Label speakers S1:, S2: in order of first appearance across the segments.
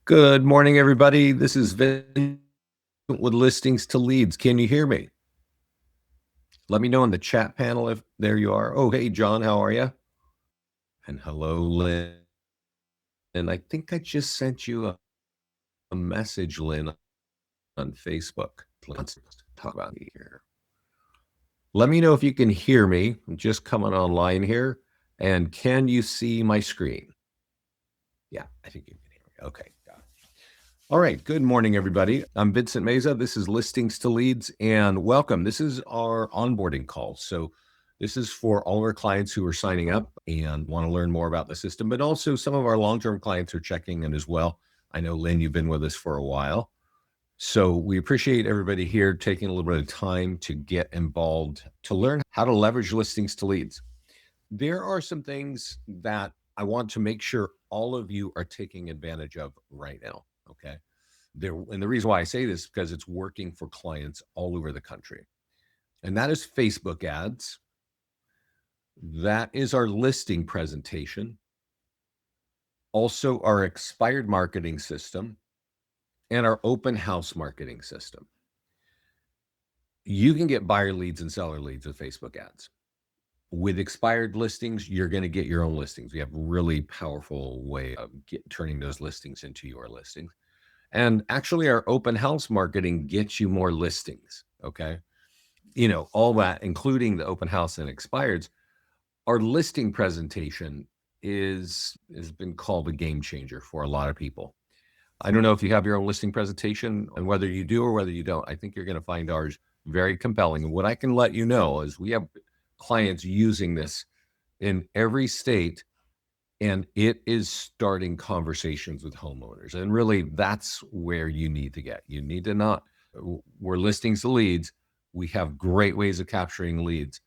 S1: Good morning, everybody. This is Vince with Listings to Leads. Can you hear me? Let me know in the chat panel if there you are. Oh, hey, John, how are you? And hello, Lynn. And I think I just sent you a message, Lynn, on Facebook. Let's talk about it here. Let me know if you can hear me. I'm just coming online here. And can you see my screen? Yeah, I think you can hear me. Okay, got it. All right, good morning, everybody. I'm Vincent Meza. This is Listings to Leads, and welcome. This is our onboarding call. So this is for all our clients who are signing up and want to learn more about the system, but also some of our long-term clients are checking in as well. I know, Lynn, you've been with us for a while. So we appreciate everybody here taking a little bit of time to get involved, to learn how to leverage listings to leads. There are some things that I want to make sure all of you are taking advantage of right now. Okay. And the reason why I say this is because it's working for clients all over the country. And that is Facebook ads. That is our listing presentation. Also our expired marketing system and our open house marketing system. You can get buyer leads and seller leads with Facebook ads. With expired listings, you're going to get your own listings. We have a really powerful way of turning those listings into your listings. And actually, our open house marketing gets you more listings, okay? You know, all that, including the open house and expireds. Our listing presentation has been called a game changer for a lot of people. I don't know if you have your own listing presentation, and whether you do or whether you don't, I think you're going to find ours very compelling. And what I can let you know is we have clients using this in every state, and it is starting conversations with homeowners. And really, that's where you need to get. You need to not, we're listings to leads. We have great ways of capturing leads,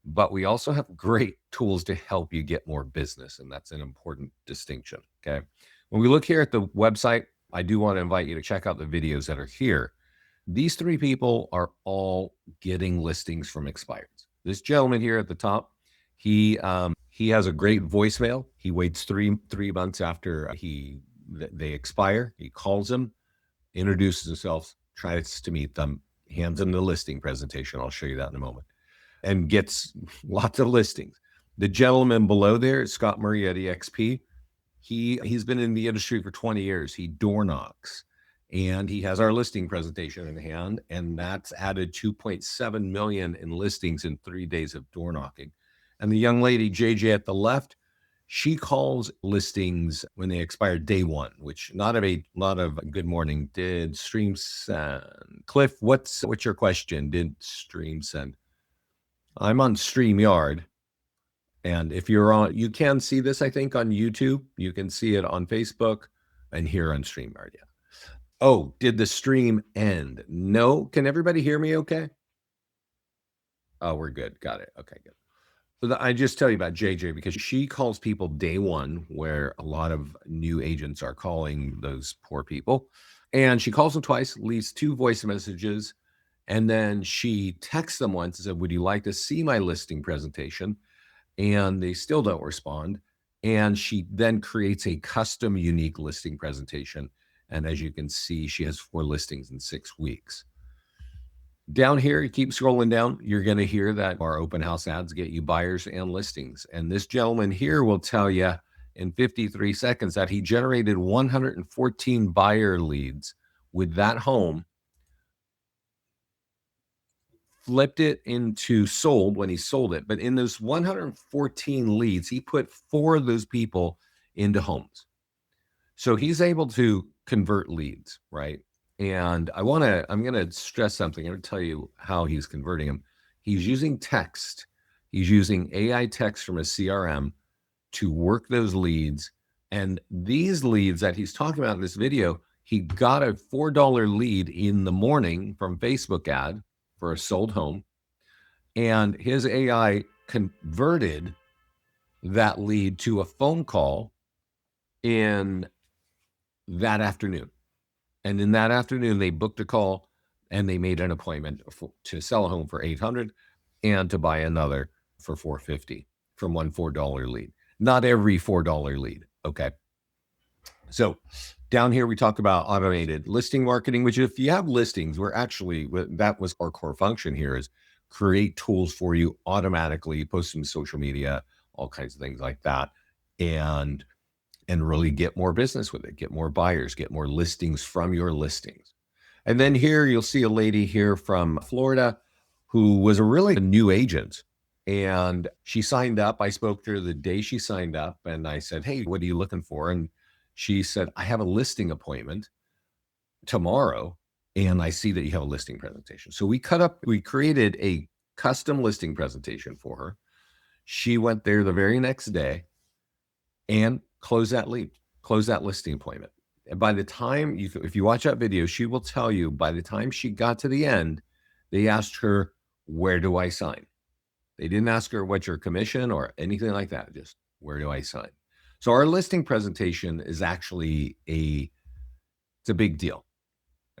S1: but we also have great tools to help you get more business. And that's an important distinction, okay? When we look here at the website, I do want to invite you to check out the videos that are here. These three people are all getting listings from expireds. This gentleman here at the top, he has a great voicemail. He waits three months after they expire. He calls them, introduces himself, tries to meet them, hands them the listing presentation. I'll show you that in a moment, and gets lots of listings. The gentleman below there is Scott Murray at EXP. He's been in the industry for 20 years. He door knocks, and he has our listing presentation in hand, and that's added 2.7 million in listings in 3 days of door knocking. And the young lady, JJ at the left, she calls listings when they expire day one, which not a lot of good morning. Did stream send? Cliff, what's your question? Did stream send? I'm on StreamYard. And if you're on, you can see this, I think, on YouTube. You can see it on Facebook and here on StreamYard, yeah. Oh, did the stream end? No. Can everybody hear me okay? Oh, we're good. Got it. Okay, good. So I just tell you about JJ because she calls people day one, where a lot of new agents are calling those poor people. And she calls them twice, leaves 2 voice messages, and then she texts them once and said, would you like to see my listing presentation? And they still don't respond. And she then creates a custom unique listing presentation. And as you can see, she has 4 listings in 6 weeks. Down here, you keep scrolling down, you're going to hear that our open house ads get you buyers and listings. And this gentleman here will tell you in 53 seconds that he generated 114 buyer leads with that home, flipped it into sold when he sold it. But in those 114 leads, he put 4 of those people into homes. So he's able to convert leads, right? And I'm going to stress something. I'm going to tell you how he's converting them. He's using text. He's using AI text from a CRM to work those leads. And these leads that he's talking about in this video, he got a $4 lead in the morning from Facebook ad for a sold home. And his AI converted that lead to a phone call in that afternoon. And in that afternoon, they booked a call and they made an appointment to sell a home for $800 and to buy another for 450 from one $4 lead. Not every $4 lead. Okay. So down here, we talk about automated listing marketing, which if you have listings, that was our core function here, is create tools for you automatically, post them to social media, all kinds of things like that. And really get more business with it, get more buyers, get more listings from your listings. And then here you'll see a lady here from Florida who was a new agent. And she signed up. I spoke to her the day she signed up and I said, "Hey, what are you looking for?" And she said, "I have a listing appointment tomorrow and I see that you have a listing presentation." So we created a custom listing presentation for her. She went there the very next day and closed that lead, closed that listing appointment. And by the time if you watch that video, she will tell you by the time she got to the end, they asked her, "Where do I sign?" They didn't ask her what's your commission or anything like that. Just, where do I sign? So our listing presentation is actually it's a big deal.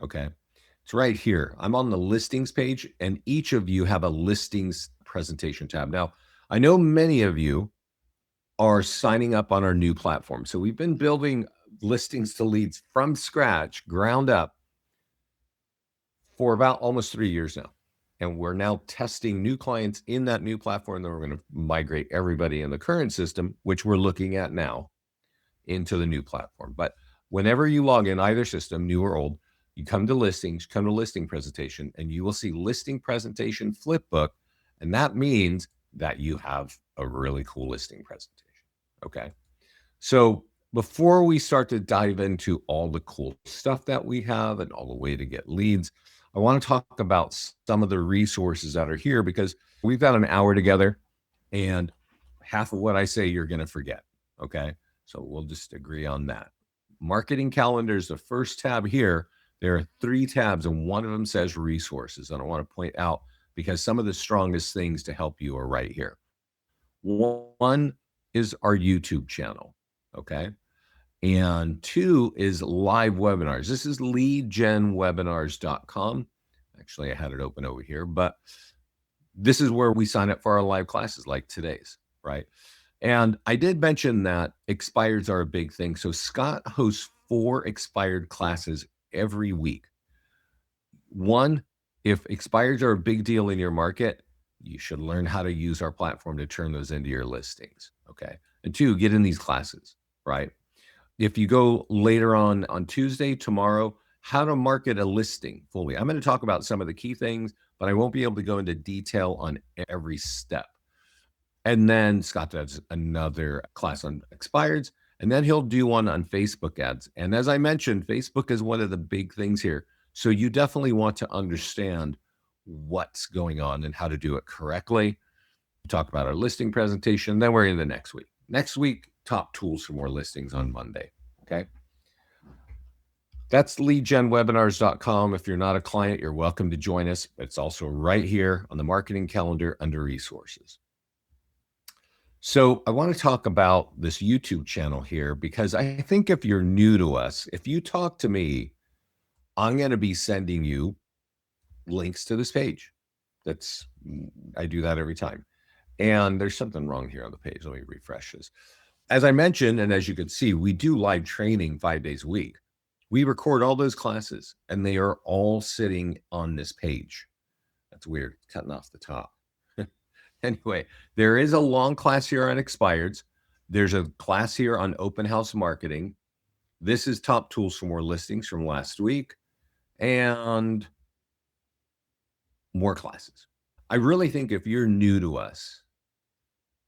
S1: Okay. It's right here. I'm on the listings page and each of you have a listings presentation tab. Now, I know many of you are signing up on our new platform. So we've been building listings to leads from scratch, ground up, for about almost 3 years now. And we're now testing new clients in that new platform. Then we're going to migrate everybody in the current system, which we're looking at now, into the new platform. But whenever you log in either system, new or old, you come to listings, come to listing presentation, and you will see listing presentation Flipbook. And that means that you have a really cool listing presentation. Okay. So before we start to dive into all the cool stuff that we have and all the way to get leads, I want to talk about some of the resources that are here because we've got an hour together and half of what I say you're going to forget. Okay. So we'll just agree on that. Marketing calendar is the first tab here. There are 3 tabs and one of them says resources. And I want to point out because some of the strongest things to help you are right here. One is our YouTube channel. Okay. And 2 is live webinars. This is leadgenwebinars.com. Actually, I had it open over here, but this is where we sign up for our live classes like today's, right? And I did mention that expireds are a big thing. So Scott hosts 4 expired classes every week. One, if expireds are a big deal in your market, you should learn how to use our platform to turn those into your listings. Okay. And 2, get in these classes, right? If you go later on Tuesday, tomorrow, how to market a listing fully. I'm going to talk about some of the key things, but I won't be able to go into detail on every step. And then Scott does another class on expireds, and then he'll do one on Facebook ads. And as I mentioned, Facebook is one of the big things here. So you definitely want to understand what's going on and how to do it correctly. We talk about our listing presentation, then we're in the next week. Next week, top tools for more listings on Monday. Okay. That's leadgenwebinars.com. If you're not a client, you're welcome to join us. It's also right here on the marketing calendar under resources. So I want to talk about this YouTube channel here because I think if you're new to us, if you talk to me, I'm going to be sending you links to this page. I do that every time. And there's something wrong here on the page. Let me refresh this. As I mentioned, and as you can see, we do live training 5 days a week. We record all those classes and they are all sitting on this page. That's weird. It's cutting off the top. Anyway, there is a long class here on expireds. There's a class here on open house marketing. This is top tools for more listings from last week and more classes. I really think if you're new to us,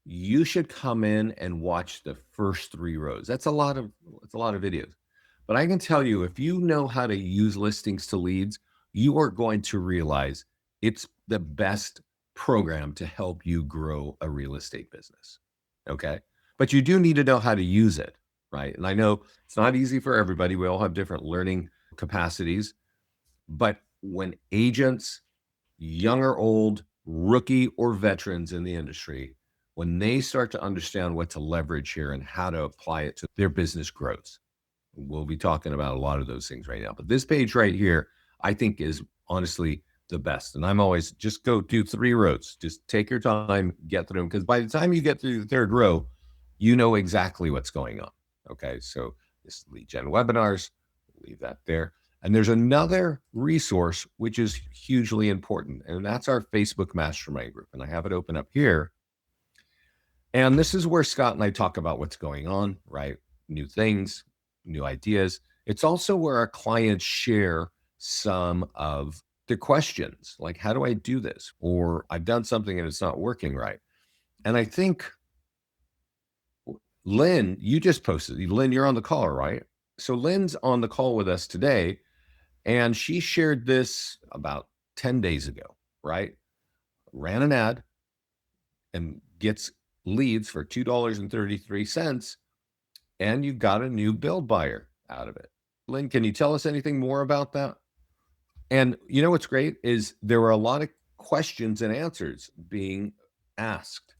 S1: you should come in and watch the first 3 rows. That's a lot of videos. But I can tell you, if you know how to use listings to leads, you are going to realize it's the best program to help you grow a real estate business. Okay. But you do need to know how to use it, right? And I know it's not easy for everybody. We all have different learning capacities. But when agents, young or old, rookie or veterans in the industry, when they start to understand what to leverage here and how to apply it to their business growth, we'll be talking about a lot of those things right now. But this page right here, I think is honestly the best. And I'm always just go do 3 rows. Just take your time, get through them. Because by the time you get through the third row, you know exactly what's going on. Okay. So this lead gen webinars, leave that there. And there's another resource which is hugely important, and that's our Facebook Mastermind group. And I have it open up here. And this is where Scott and I talk about what's going on, right? New things, new ideas. It's also where our clients share some of their questions, like, how do I do this? Or I've done something and it's not working right. And I think, Lynn, you just posted, Lynn, you're on the call, right? So Lynn's on the call with us today, and she shared this about 10 days ago, right? Ran an ad and gets leads for $2.33, and you got a new build buyer out of it. Lynn, can you tell us anything more about that? And you know what's great is there were a lot of questions and answers being asked.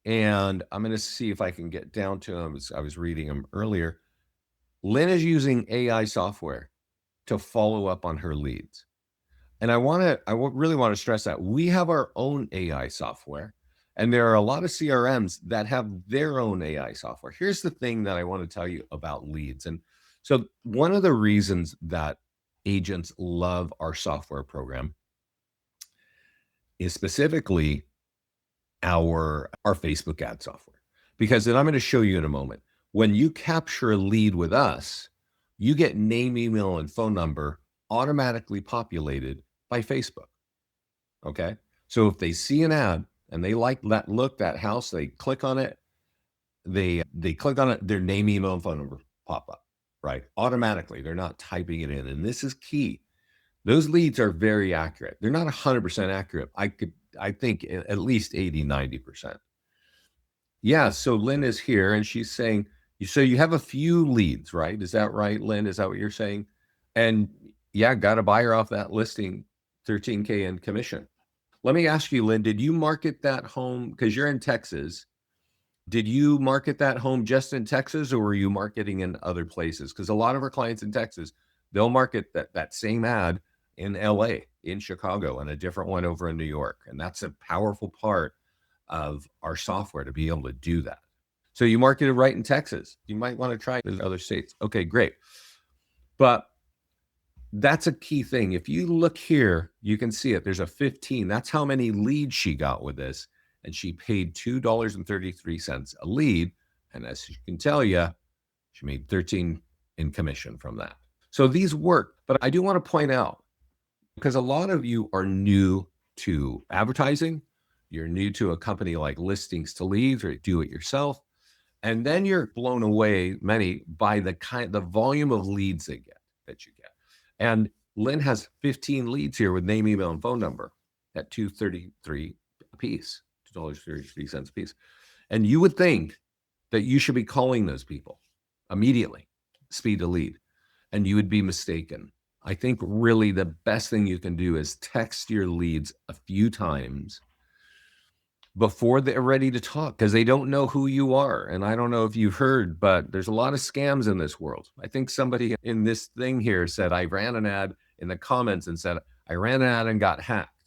S1: And I'm going to see if I can get down to them. I was reading them earlier. Lynn is using AI software to follow up on her leads. And really want to stress that we have our own AI software, and there are a lot of CRMs that have their own AI software. Here's the thing that I want to tell you about leads. And so one of the reasons that agents love our software program is specifically our Facebook ad software, because, and I'm going to show you in a moment, when you capture a lead with us, you get name, email, and phone number automatically populated by Facebook. Okay. So if they see an ad and they like that look, that house, they click on it, they click on it, their name, email, and phone number pop up, right? Automatically. They're not typing it in. And this is key. Those leads are very accurate. They're not 100% accurate. I think at least 80, 90%. Yeah. So Lynn is here and she's saying, so you have a few leads, right? Is that right, Lynn? Is that what you're saying? And yeah, got a buyer off that listing, 13K in commission. Let me ask you, Lynn, did you market that home, because you're in Texas? Did you market that home just in Texas, or were you marketing in other places? Because a lot of our clients in Texas, they'll market that same ad in LA, in Chicago, and a different one over in New York. And that's a powerful part of our software to be able to do that. So you marketed right in Texas. You might want to try in other states. Okay, great. But that's a key thing. If you look here, you can see it. There's a 15. That's how many leads she got with this. And she paid $2.33 a lead. And as she can tell you, she made 13 in commission from that. So these work. But I do want to point out, because a lot of you are new to advertising, you're new to a company like Listings to Leads or do it yourself, and then you're blown away, many, by the volume of leads that you get. And Lynn has 15 leads here with name, email, and phone number at $2.33 a piece, $2.33 a piece. And you would think that you should be calling those people immediately, speed to lead, and you would be mistaken. I think really the best thing you can do is text your leads a few times before they're ready to talk, because they don't know who you are. And I don't know if you've heard, but there's a lot of scams in this world. I think somebody in this thing here said, I ran an ad in the comments and said, I ran an ad and got hacked.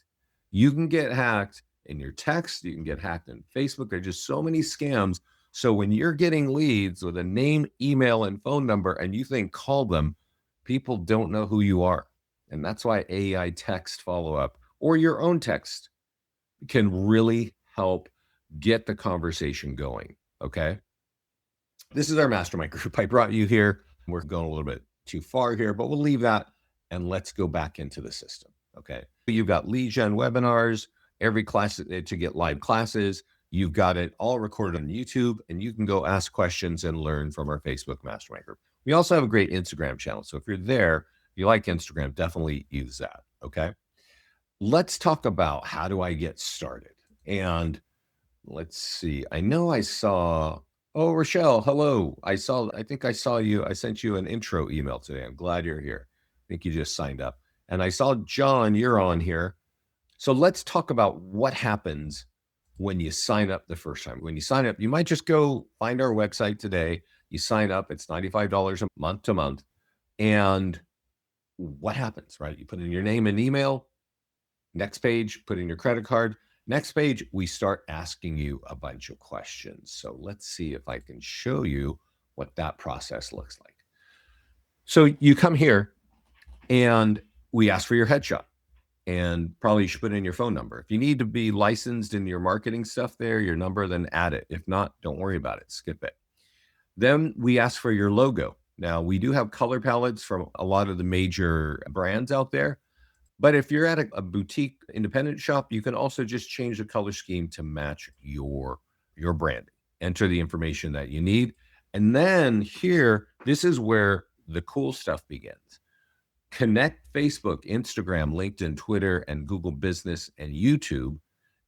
S1: You can get hacked in your text. You can get hacked in Facebook. There's just so many scams. So when you're getting leads with a name, email, and phone number, and you think call them, people don't know who you are. And that's why AI text follow-up or your own text can really help get the conversation going. Okay. This is our mastermind group. I brought you here. We're going a little bit too far here, but we'll leave that and let's go back into the system. Okay. You've got lead gen webinars, every class to get live classes. You've got it all recorded on YouTube, and you can go ask questions and learn from our Facebook mastermind group. We also have a great Instagram channel. So if you're there, if you like Instagram, definitely use that. Okay. Let's talk about how do I get started? And let's see. I know I saw, oh, Rochelle, hello. I think I saw you. I sent you an intro email today. I'm glad you're here. I think you just signed up. And I saw John, you're on here. So let's talk about what happens when you sign up the first time. When you sign up, you might just go find our website today. You sign up, it's $95 a month to month. And what happens, right? You put in your name and email. Next page, put in your credit card. Next page, we start asking you a bunch of questions. So let's see if I can show you what that process looks like. So you come here and we ask for your headshot, and probably you should put in your phone number. If you need to be licensed in your marketing stuff there, your number, then add it. If not, don't worry about it, skip it. Then we ask for your logo. Now, we do have color palettes from a lot of the major brands out there, but if you're at a boutique independent shop, you can also just change the color scheme to match your brand. Enter the information that you need. And then here, this is where the cool stuff begins. Connect Facebook, Instagram, LinkedIn, Twitter, and Google Business and YouTube,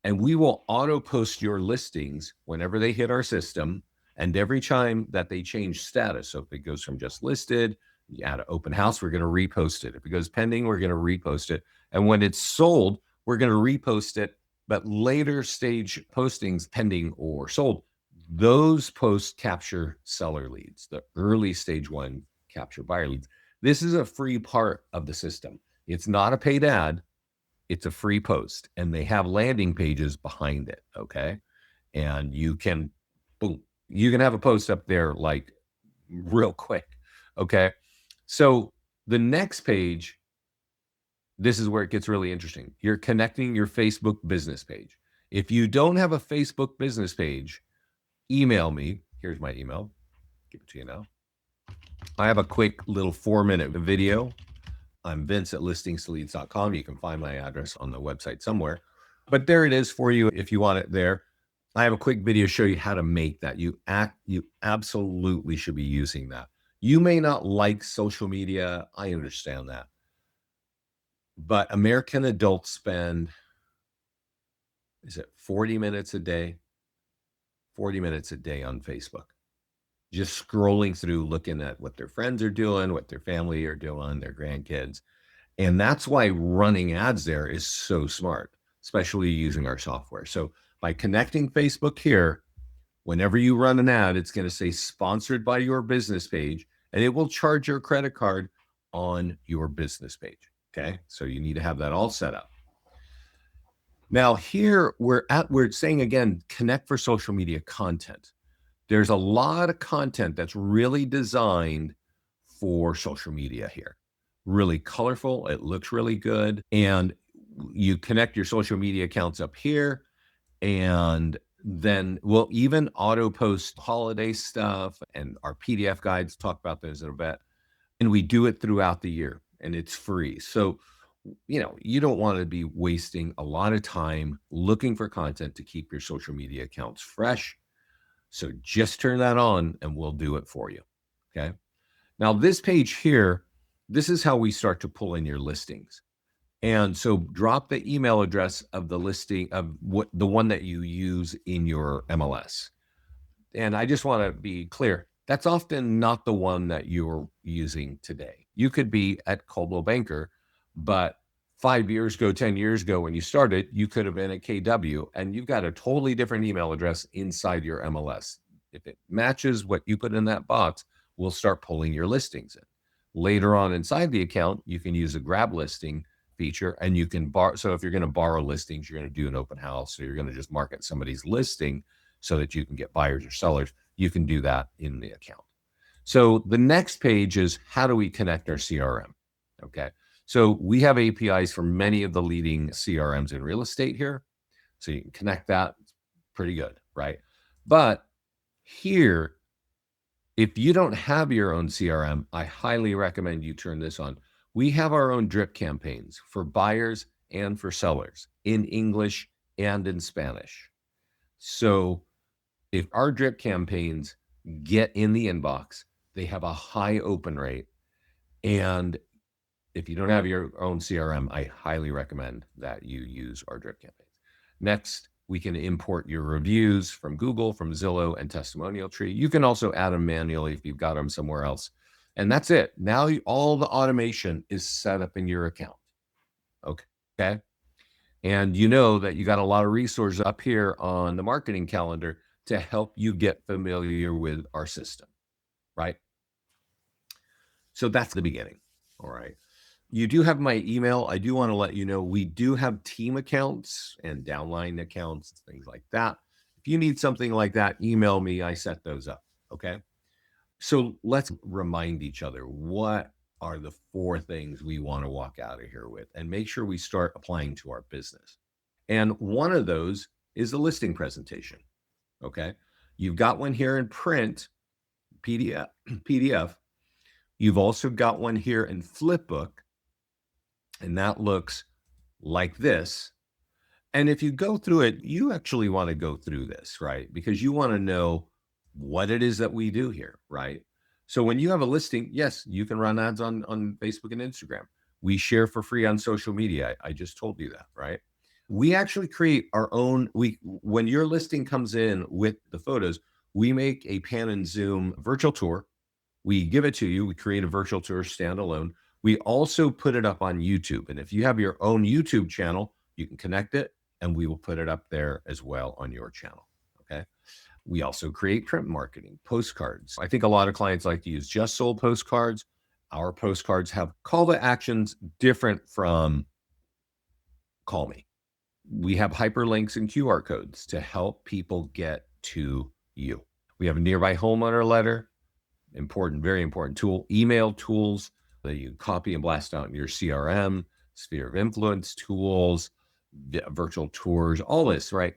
S1: and we will auto post your listings whenever they hit our system and every time that they change status. So if it goes from just listed, you add an open house, we're going to repost it. If it goes pending, we're going to repost it. And when it's sold, we're going to repost it. But later stage postings, pending or sold, those posts capture seller leads. The early stage one capture buyer leads. This is a free part of the system. It's not a paid ad. It's a free post, and they have landing pages behind it. Okay. And you can, boom, you can have a post up there like real quick. Okay. So the next page, this is where it gets really interesting. You're connecting your Facebook business page. If you don't have a Facebook business page, email me. Here's my email. Give it to you now. I have a quick little 4-minute video. I'm Vince at listingsleads.com. You can find my address on the website somewhere, but there it is for you if you want it there. I have a quick video show you how to make that. You absolutely should be using that. You may not like social media. I understand that. But American adults spend, is it 40 minutes a day? 40 minutes a day on Facebook. Just scrolling through, looking at what their friends are doing, what their family are doing, their grandkids. And that's why running ads there is so smart, especially using our software. So by connecting Facebook here, whenever you run an ad, it's going to say sponsored by your business page, and it will charge your credit card on your business page. Okay. So you need to have that all set up. Now here we're saying again, connect for social media content. There's a lot of content that's really designed for social media here. Really colorful. It looks really good. And you connect your social media accounts up here, and then we'll even auto post holiday stuff, and our PDF guides talk about those in a bit. And we do it throughout the year, and it's free. So, you don't want to be wasting a lot of time looking for content to keep your social media accounts fresh. So just turn that on and we'll do it for you. Okay. Now this page here, this is how we start to pull in your listings. And so drop the email address of the listing of the one that you use in your MLS. And I just want to be clear, that's often not the one that you're using today. You could be at Coldwell Banker, but 5 years ago, 10 years ago, when you started, you could have been at KW, and you've got a totally different email address inside your MLS. If it matches what you put in that box, we'll start pulling your listings in. Later on inside the account, you can use a grab listing feature, and you can borrow. So if you're going to borrow listings, you're going to do an open house, or you're going to just market somebody's listing so that you can get buyers or sellers, you can do that in the account. So the next page is how do we connect our CRM? Okay. So we have APIs for many of the leading CRMs in real estate here. So you can connect that. It's pretty good, right? But here, if you don't have your own CRM, I highly recommend you turn this on. We have our own drip campaigns for buyers and for sellers in English and in Spanish. So if our drip campaigns get in the inbox, they have a high open rate. And if you don't have your own CRM, I highly recommend that you use our drip campaigns. Next, we can import your reviews from Google, from Zillow, and Testimonial Tree. You can also add them manually if you've got them somewhere else. And that's it. Now all the automation is set up in your account. Okay. And you know that you got a lot of resources up here on the marketing calendar to help you get familiar with our system, right? So that's the beginning. All right. You do have my email. I do want to let you know we do have team accounts and downline accounts, things like that. If you need something like that, email me. I set those up. Okay. So let's remind each other what are the 4 things we want to walk out of here with and make sure we start applying to our business. And one of those is the listing presentation. Okay. You've got one here in print, PDF. PDF. You've also got one here in Flipbook, and that looks like this. And if you go through it, you actually want to go through this, right? Because you want to know what it is that we do here, right? So when you have a listing, yes, you can run ads on Facebook and Instagram. We share for free on social media. I just told you that, right? We actually create our own. When your listing comes in with the photos, we make a pan and zoom virtual tour. We give it to you. We create a virtual tour standalone. We also put it up on YouTube. And if you have your own YouTube channel, you can connect it and we will put it up there as well on your channel. Okay. We also create print marketing, postcards. I think a lot of clients like to use just sold postcards. Our postcards have call to actions different from call me. We have hyperlinks and QR codes to help people get to you. We have a nearby homeowner letter, important, very important tool, email tools that you copy and blast out in your CRM, sphere of influence tools, virtual tours, all this, right?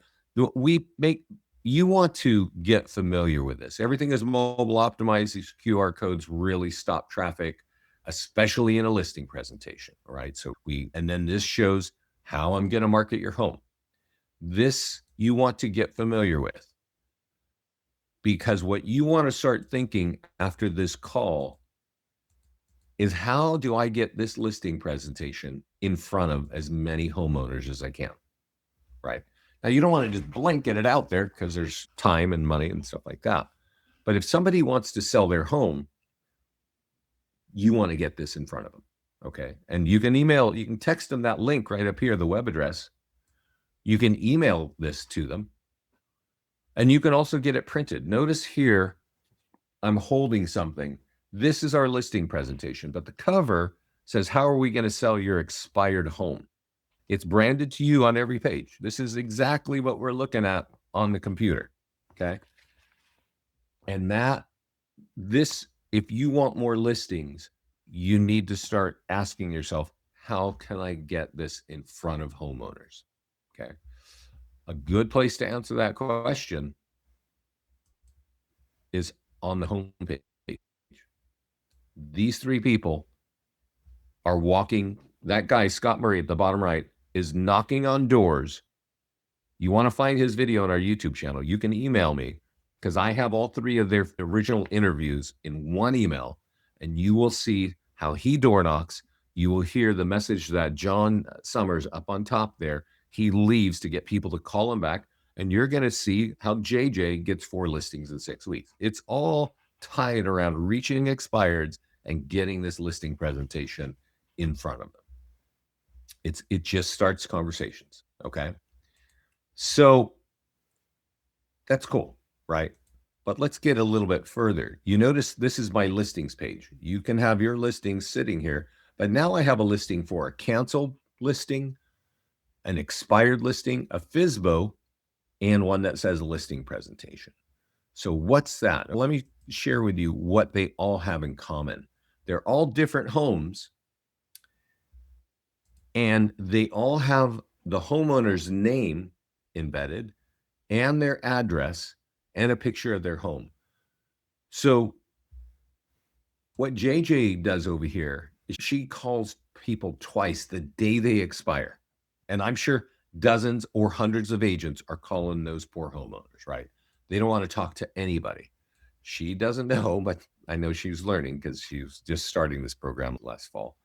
S1: We make, you want to get familiar with this. Everything is mobile optimized. These QR codes really stop traffic, especially in a listing presentation, right? So and then this shows how I'm going to market your home. This you want to get familiar with, because what you want to start thinking after this call is, how do I get this listing presentation in front of as many homeowners as I can, right? Now, you don't want to just blanket it out there because there's time and money and stuff like that. But if somebody wants to sell their home, you want to get this in front of them, okay? And you can text them that link right up here, the web address. You can email this to them. And you can also get it printed. Notice here, I'm holding something. This is our listing presentation, but the cover says, how are we going to sell your expired home? It's branded to you on every page. This is exactly what we're looking at on the computer, okay? And if you want more listings, you need to start asking yourself, how can I get this in front of homeowners, okay? A good place to answer that question is on the homepage. These 3 people are walking. That guy, Scott Murray, at the bottom right, is knocking on doors. You want to find his video on our YouTube channel, you can email me, because I have all 3 of their original interviews in one email, and you will see how he door knocks. You will hear the message that John Summers up on top there, he leaves to get people to call him back, and you're going to see how JJ gets 4 listings in 6 weeks. It's all tied around reaching expireds and getting this listing presentation in front of them. It just starts conversations, okay? So that's cool, right? But let's get a little bit further. You notice this is my listings page. You can have your listings sitting here, but now I have a listing for a canceled listing, an expired listing, a FSBO, and one that says listing presentation. So what's that? Let me share with you what they all have in common. They're all different homes, and they all have the homeowner's name embedded and their address and a picture of their home. So what JJ does over here is she calls people twice the day they expire. And I'm sure dozens or hundreds of agents are calling those poor homeowners, right? They don't want to talk to anybody. She doesn't know, but I know she's learning because she was just starting this program last fall.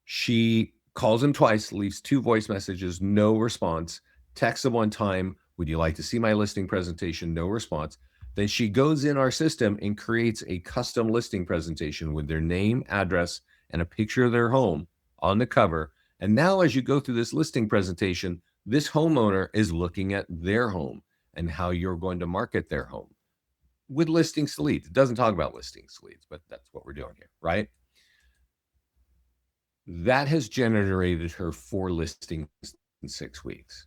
S1: She calls him twice, leaves 2 voice messages, no response. Texts him one time, would you like to see my listing presentation? No response. Then she goes in our system and creates a custom listing presentation with their name, address, and a picture of their home on the cover. And now as you go through this listing presentation, this homeowner is looking at their home and how you're going to market their home with listings to leads. It doesn't talk about listings to leads, but that's what we're doing here, right? That has generated her 4 listings in 6 weeks.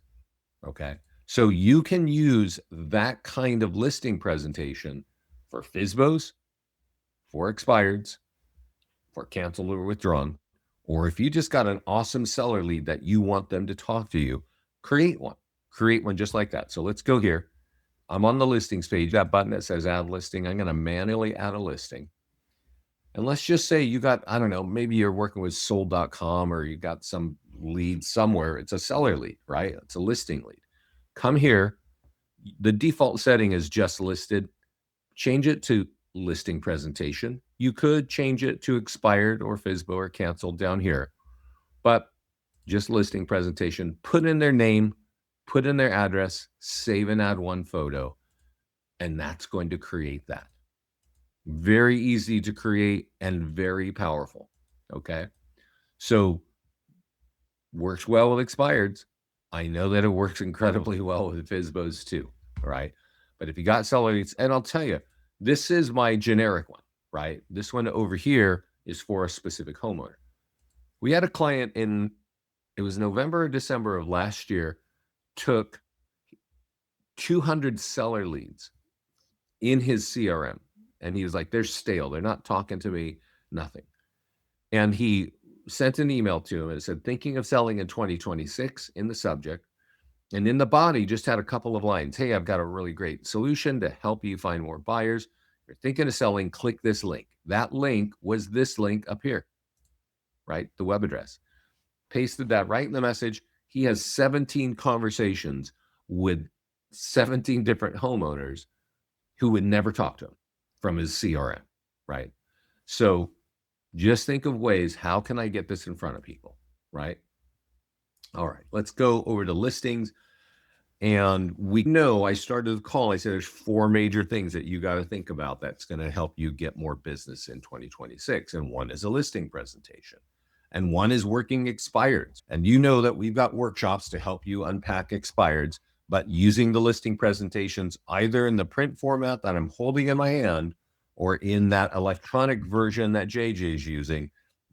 S1: Okay. So you can use that kind of listing presentation for FSBOs, for expireds, for canceled or withdrawn, or if you just got an awesome seller lead that you want them to talk to you, create one. Create one just like that. So let's go here. I'm on the listings page, that button that says add listing. I'm going to manually add a listing. And let's just say you got, I don't know, maybe you're working with sold.com or you got some lead somewhere. It's a seller lead, right? It's a listing lead. Come here. The default setting is just listed. Change it to listing presentation. You could change it to expired or FSBO or canceled down here, but just listing presentation. Put in their name, put in their address, save and add one photo, and that's going to create that. Very easy to create and very powerful. Okay. So works well with expireds. I know that it works incredibly well with FSBOs too. Right. But if you got seller leads, and I'll tell you, this is my generic one, right? This one over here is for a specific homeowner. We had a client it was November or December of last year, took 200 seller leads in his CRM. And he was like, they're stale. They're not talking to me, nothing. And he sent an email to him and said, thinking of selling in 2026 in the subject. And in the body, just had a couple of lines. Hey, I've got a really great solution to help you find more buyers. You're thinking of selling, click this link. That link was this link up here, right? The web address. Pasted that right in the message. He has 17 conversations with 17 different homeowners who would never talk to him from his CRM, right? So just think of ways, how can I get this in front of people, right? All right, let's go over to listings. And we know I started the call, I said there's 4 major things that you got to think about that's going to help you get more business in 2026. And one is a listing presentation. And one is working expireds. And you know that we've got workshops to help you unpack expireds, but using the listing presentations either in the print format that I'm holding in my hand or in that electronic version that JJ is using,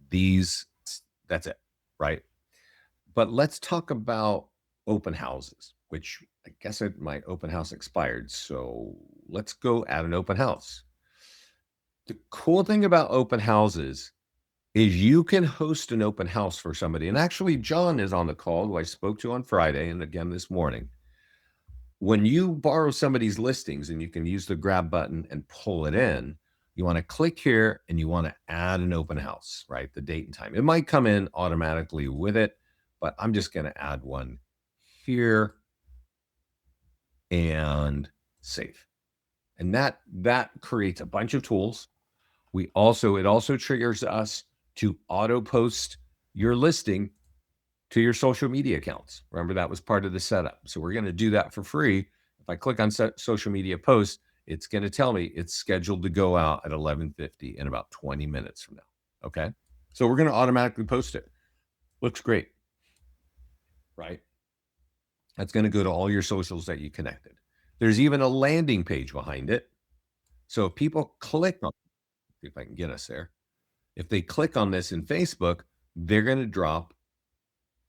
S1: that's it, right? But let's talk about open houses, which I guess my open house expired. So let's go at an open house. The cool thing about open houses is you can host an open house for somebody. And actually, John is on the call, who I spoke to on Friday and again this morning. When you borrow somebody's listings and you can use the grab button and pull it in, you want to click here and you want to add an open house, right? The date and time. It might come in automatically with it, but I'm just going to add one here and save. And that creates a bunch of tools. It also triggers us to auto post your listing to your social media accounts. Remember, that was part of the setup. So we're going to do that for free. If I click on social media post, it's going to tell me it's scheduled to go out at 11:50 in about 20 minutes from now. Okay. So we're going to automatically post it. Looks great, right? That's going to go to all your socials that you connected. There's even a landing page behind it. So if people click on, see if I can get us there. If they click on this in Facebook, they're going to drop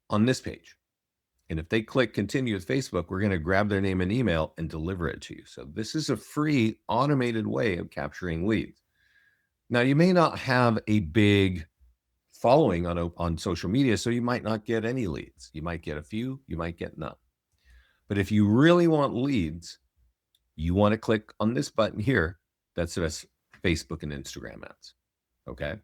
S1: on this page. And if they click continue with Facebook, we're going to grab their name and email and deliver it to you. So this is a free automated way of capturing leads. Now, you may not have a big following on social media, so you might not get any leads. You might get a few, you might get none. But if you really want leads, you want to click on this button here that says Facebook and Instagram ads. Okay.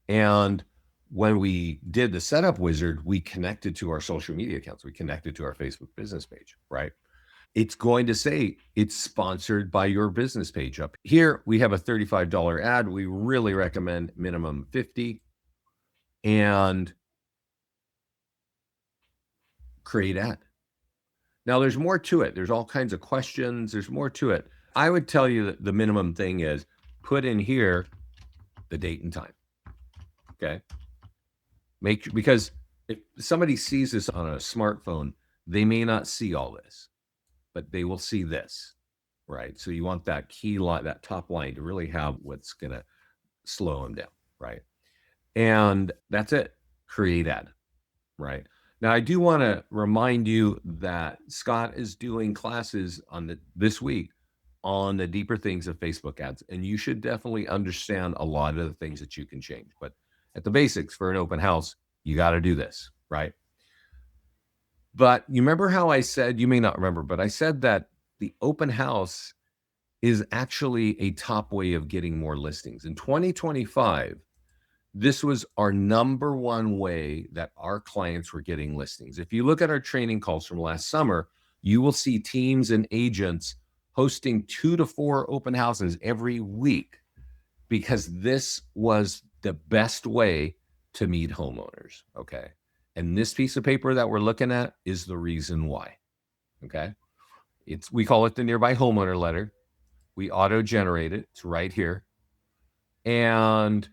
S1: And when we did the setup wizard, we connected to our social media accounts. We connected to our Facebook business page, right? It's going to say it's sponsored by your business page. Up here, we have a $35 ad. We really recommend minimum 50 and create ad. Now there's more to it. There's all kinds of questions. There's more to it. I would tell you that the minimum thing is put in here the date and time. Okay. Because if somebody sees this on a smartphone, they may not see all this, but they will see this, right? So you want that key line, that top line to really have what's going to slow them down, right? And that's it. create ad, right? Now, I do want to remind you that Scott is doing classes on this week on the deeper things of Facebook ads, and you should definitely understand a lot of the things that you can change. But at the basics for an open house, you got to do this, right? But you remember how I said, you may not remember, but I said that the open house is actually a top way of getting more listings. In 2025, this was our number one way that our clients were getting listings. If you look at our training calls from last summer, you will see teams and agents hosting 2 to 4 open houses every week because this was the best way to meet homeowners. Okay. And this piece of paper that we're looking at is the reason why. Okay. We call it the nearby homeowner letter. We auto generate it. It's right here. And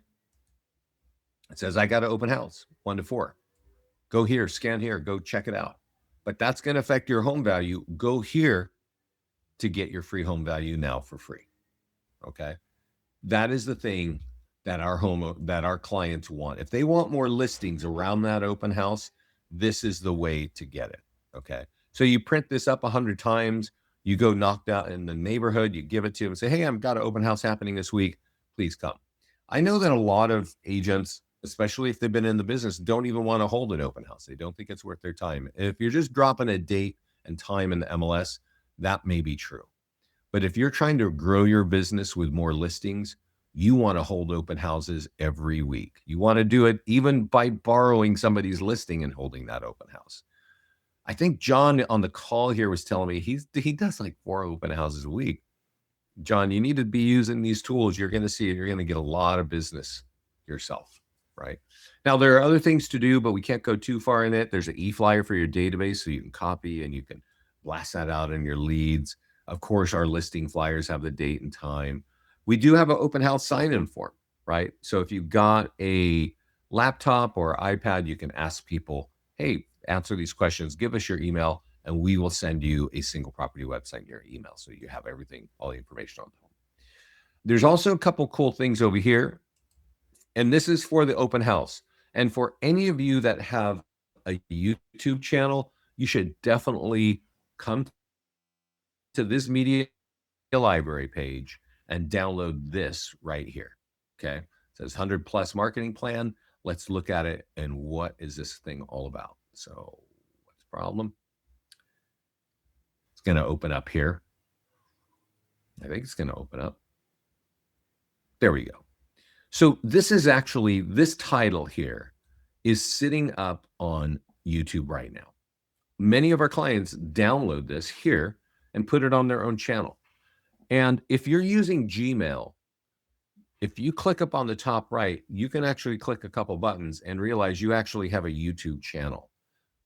S1: it says, I got an open house, 1 to 4. Go here, scan here, go check it out. But that's going to affect your home value. Go here to get your free home value now for free. Okay. That is the thing that our clients want. If they want more listings around that open house, this is the way to get it. Okay. So you print this up 100 times, you go knock out in the neighborhood, you give it to them and say, hey, I've got an open house happening this week. Please come. I know that a lot of agents, especially if they've been in the business, don't even want to hold an open house. They don't think it's worth their time. If you're just dropping a date and time in the MLS, that may be true. But if you're trying to grow your business with more listings, you want to hold open houses every week. You want to do it even by borrowing somebody's listing and holding that open house. I think John on the call here was telling me he does like 4 open houses a week. John, you need to be using these tools. You're going to see it. You're going to get a lot of business yourself, right? Now, there are other things to do, but we can't go too far in it. There's an e-flyer for your database so you can copy and you can blast that out in your leads. Of course, our listing flyers have the date and time. We do have an open house sign-in form, right? So if you've got a laptop or iPad, you can ask people, hey, answer these questions, give us your email, and we will send you a single property website in your email. So you have everything, all the information on the home. There's also a couple cool things over here. And this is for the open house. And for any of you that have a YouTube channel, you should definitely come to this media library page and download this right here. Okay. It says 100 plus marketing plan. Let's look at it. And what is this thing all about? So what's the problem? It's going to open up here. I think it's going to open up. There we go. So this is actually, this title here is sitting up on YouTube right now. Many of our clients download this here and put it on their own channel. And if you're using Gmail, if you click up on the top right, you can actually click a couple buttons and realize you actually have a YouTube channel.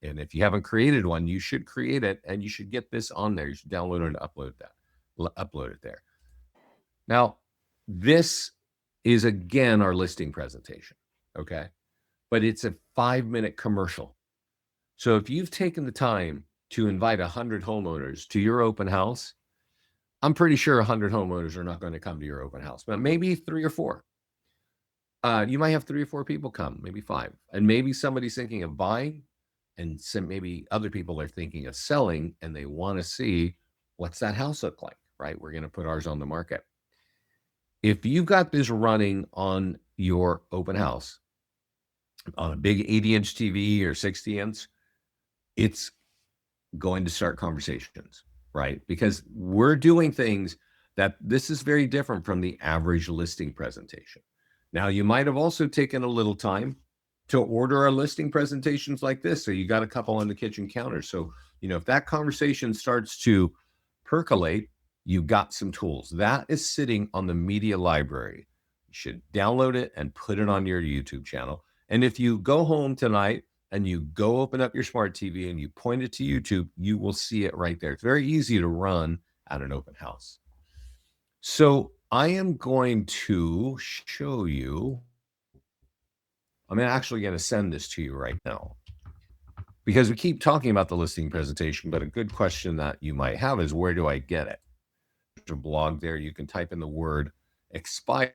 S1: And if you haven't created one, you should create it and you should get this on there. You should download it and upload it there. Now, this is again our listing presentation, okay? But it's a 5-minute commercial. So if you've taken the time to invite 100 homeowners to your open house, I'm pretty sure 100 homeowners are not going to come to your open house, but maybe 3 or 4. You might have 3 or 4 people come, maybe 5. And maybe somebody's thinking of buying, and maybe other people are thinking of selling, and they want to see what's that house look like, right? We're going to put ours on the market. If you've got this running on your open house on a big 80-inch TV or 60-inch, it's going to start conversations, right? Because we're doing things that this is very different from the average listing presentation. Now, you might have also taken a little time to order our listing presentations like this. So you got a couple on the kitchen counter. So, if that conversation starts to percolate, you've got some tools. That is sitting on the media library. You should download it and put it on your YouTube channel. And if you go home tonight and you go open up your smart TV and you point it to YouTube, you will see it right there. It's very easy to run at an open house. So I am going to show you, I'm actually going to send this to you right now, because we keep talking about the listing presentation, but a good question that you might have is, where do I get it? There's a blog there. You can type in the word expired,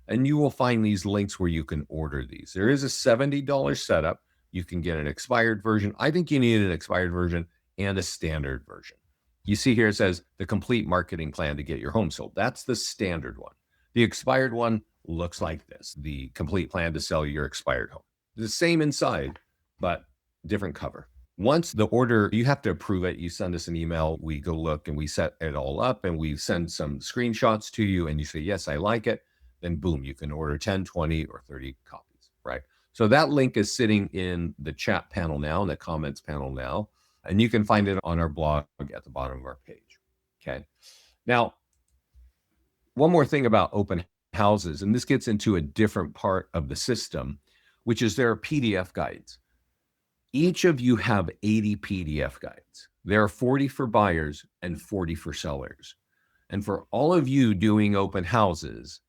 S1: and you will find these links where you can order these. There is a $70 setup. You can get an expired version. I think you need an expired version and a standard version. You see here it says the complete marketing plan to get your home sold. That's the standard one. The expired one looks like this, the complete plan to sell your expired home. The same inside, but different cover. Once the order, you have to approve it. You send us an email, we go look and we set it all up and we send some screenshots to you and you say, yes, I like it. Then boom, you can order 10, 20, or 30 copies, right? So that link is sitting in the chat panel now, in the comments panel now, and you can find it on our blog at the bottom of our page, okay? Now, one more thing about open houses, and this gets into a different part of the system, which is there are PDF guides. Each of you have 80 PDF guides. There are 40 for buyers and 40 for sellers. And for all of you doing open houses,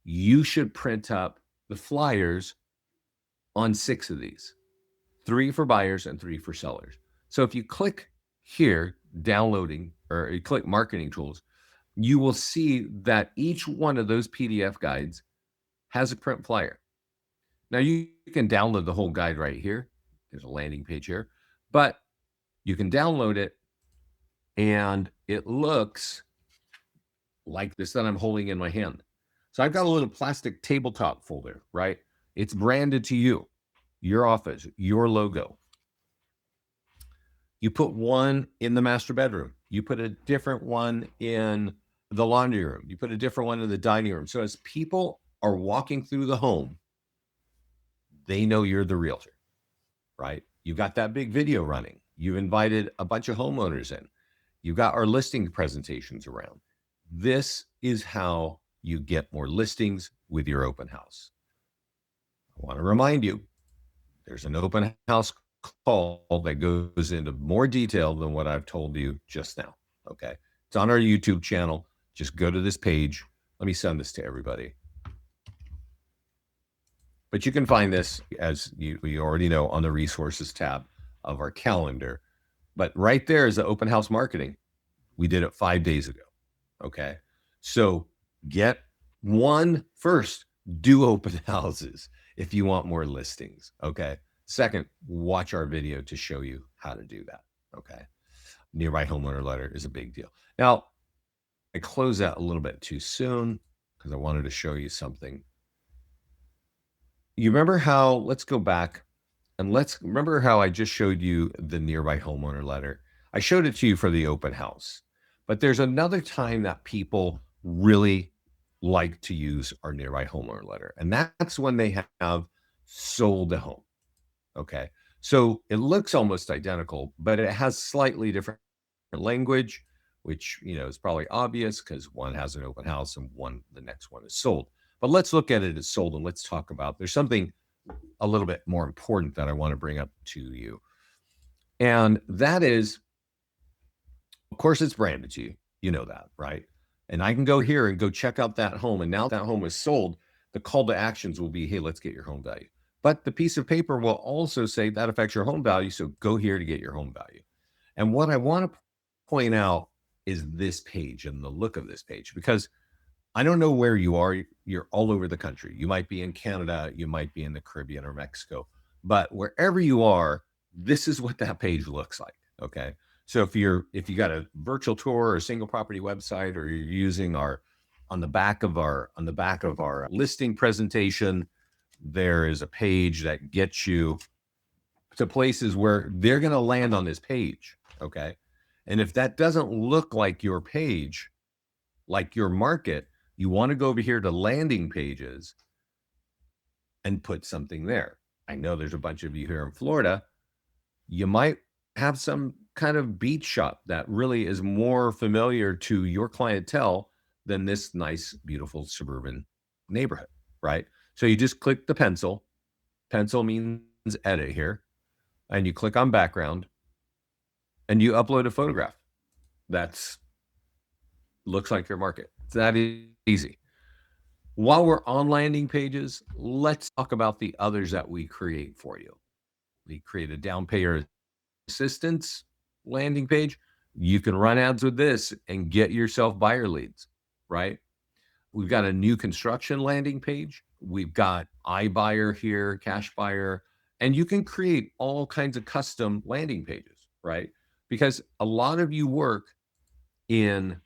S1: you should print up the flyers on 6 of these, 3 for buyers and 3 for sellers. So if you click here, downloading, or you click marketing tools, you will see that each one of those PDF guides has a print flyer. Now you can download the whole guide right here. There's a landing page here, but you can download it and it looks like this that I'm holding in my hand. So I've got a little plastic tabletop folder, right? It's branded to you, your office, your logo. You put one in the master bedroom. You put a different one in the laundry room. You put a different one in the dining room. So as people are walking through the home, they know you're the realtor, right? You've got that big video running. You've invited a bunch of homeowners in. You've got our listing presentations around. This is how you get more listings with your open house. I want to remind you, there's an open house call that goes into more detail than what I've told you just now, okay? It's on our YouTube channel. Just go to this page. Let me send this to everybody. But you can find this, as you already know, on the resources tab of our calendar. But right there is the open house marketing. We did it 5 days ago, okay? So get one first, do open houses if you want more listings, okay? Second, watch our video to show you how to do that, okay? Nearby homeowner letter is a big deal. Now, I closed that a little bit too soon because I wanted to show you something. You remember how, let's go back and let's remember how I just showed you the nearby homeowner letter. I showed it to you for the open house, but there's another time that people really like to use our nearby homeowner letter. And that's when they have sold a home. Okay. So it looks almost identical, but it has slightly different language, which, is probably obvious because one has an open house and the next one is sold. But let's look at it as sold and let's talk about, there's something a little bit more important that I want to bring up to you. And that is, of course, it's branded to you. You know that, right? And I can go here and go check out that home. And now that home is sold, the call to actions will be, hey, let's get your home value. But the piece of paper will also say that affects your home value. So go here to get your home value. And what I want to point out is this page and the look of this page, because I don't know where you are. You're all over the country. You might be in Canada. You might be in the Caribbean or Mexico. But wherever you are, this is what that page looks like. Okay. So if you got a virtual tour or a single property website, or you're using on the back of our listing presentation, there is a page that gets you to places where they're going to land on this page. Okay. And if that doesn't look like your page, like your market, you want to go over here to landing pages and put something there. I know there's a bunch of you here in Florida. You might have some kind of beach shop that really is more familiar to your clientele than this nice, beautiful suburban neighborhood, right? So you just click the pencil. Pencil means edit here. And you click on background and you upload a photograph. That's looks like your market. It's that easy. While we're on landing pages, let's talk about the others that we create for you. We create a down payer assistance landing page. You can run ads with this and get yourself buyer leads, right? We've got a new construction landing page. We've got iBuyer here, cash buyer, and you can create all kinds of custom landing pages, right? Because a lot of you work in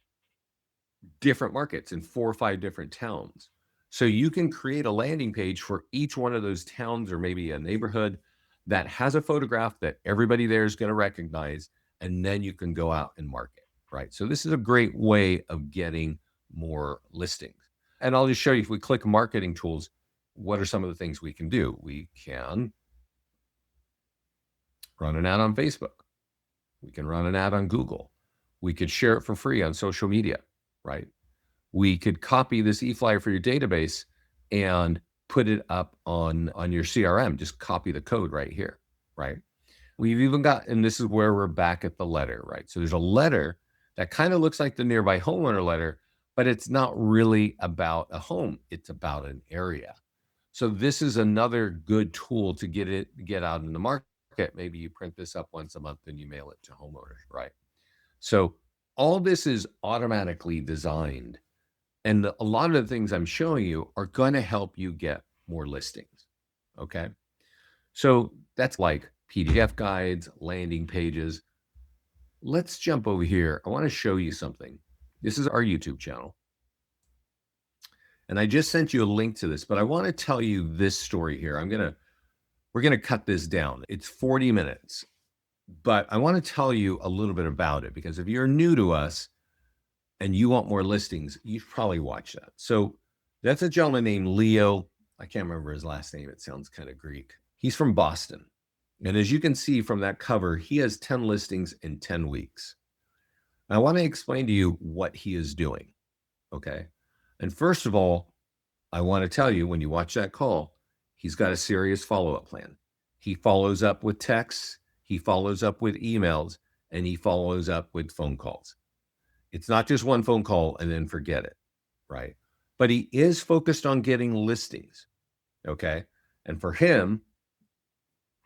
S1: different markets in 4 or 5 different towns. So you can create a landing page for each one of those towns or maybe a neighborhood that has a photograph that everybody there is going to recognize, and then you can go out and market, right? So this is a great way of getting more listings. And I'll just show you, if we click marketing tools, what are some of the things we can do? We can run an ad on Facebook. We can run an ad on Google. We could share it for free on social media, right? We could copy this e-flyer for your database and put it up on your CRM. Just copy the code right here, right? We've even got, and this is where we're back at the letter, right? So there's a letter that kind of looks like the nearby homeowner letter, but it's not really about a home. It's about an area. So this is another good tool to get out in the market. Maybe you print this up once a month and you mail it to homeowners, right? So all this is automatically designed. And a lot of the things I'm showing you are going to help you get more listings. Okay. So that's like PDF guides, landing pages. Let's jump over here. I want to show you something. This is our YouTube channel. And I just sent you a link to this, but I want to tell you this story here. We're going to cut this down. It's 40 minutes, but I want to tell you a little bit about it, because if you're new to us and you want more listings, you've probably watched that. So that's a gentleman named Leo. I can't remember his last name. It sounds kind of Greek. He's from Boston. And as you can see from that cover, he has 10 listings in 10 weeks. I want to explain to you what he is doing. Okay. And first of all, I want to tell you, when you watch that call, he's got a serious follow-up plan. He follows up with texts, he follows up with emails, and he follows up with phone calls. It's not just one phone call and then forget it, right? But he is focused on getting listings, okay? And for him,